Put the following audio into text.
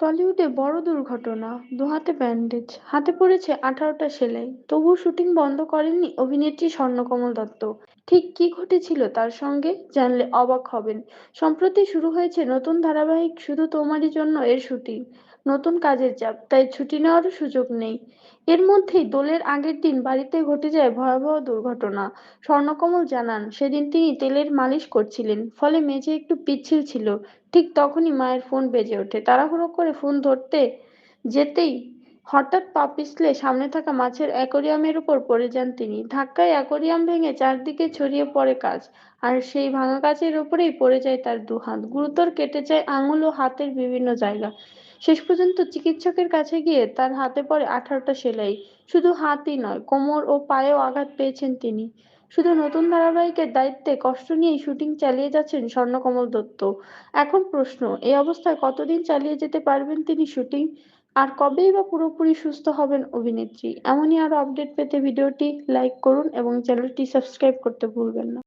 টলিউডে বড় দুর্ঘটনা, দুহাতে ব্যান্ডেজ, হাতে পড়েছে 18টা সেলাই, তবুও শুটিং বন্ধ করেননি অভিনেত্রী স্বর্ণকমল দত্ত। ঠিক কি ঘটেছিল তার সঙ্গে জানলে অবাক হবেন। সম্প্রতি শুরু হয়েছে নতুন ধারাবাহিক শুধু তোমারই জন্য এর শুটিং। নতুন কাজের চাপ, তাই ছুটি নেওয়ারও সুযোগ নেই। এর মধ্যেই দোলের আগের দিন বাড়িতে ঘটে যায় ভয়াবহ দুর্ঘটনা। স্বর্ণকমল জানান, সেদিন তিনি তেলের মালিশ করছিলেন, ফলে মেঝে একটু পিচ্ছিল ছিল। ঠিক তখনই মায়ের ফোন বেজে ওঠে। তাড়াহুড়ো করে ফোন ধরতে যেতেই হঠাৎ পা পিছলে সামনে থাকা মাছের অ্যাকোরিয়ামের উপর পড়ে যান তিনি। ধাক্কায় অ্যাকোরিয়াম ভেঙে চারদিকে ছড়িয়ে পড়ে কাঁচ। আর সেই ভাঙা কাচের উপরেই পড়ে যায় তার দুহাত। গুরুতর কেটে যায় আঙুল ও হাতের বিভিন্ন জায়গা। শেষ পর্যন্ত চিকিৎসকের কাছে গিয়ে তার হাতে পড়ে 18টা সেলাই। শুধু হাতই নয়, কোমর ও পায়েও আঘাত পেয়েছেন তিনি। শুধু নতুন ধারাবাহিকের দায়িত্বে কষ্ট নিয়েই শুটিং চালিয়ে যাচ্ছেন স্বর্ণকমল দত্ত। এখন প্রশ্ন, এই অবস্থায় কতদিন চালিয়ে যেতে পারবেন তিনি শুটিং? আর কবেই বা পুরোপুরি সুস্থ হবেন অভিনেত্রী? এমনই আরো আপডেট পেতে ভিডিওটি লাইক করুন এবং চ্যানেলটি সাবস্ক্রাইব করতে ভুলবেন না।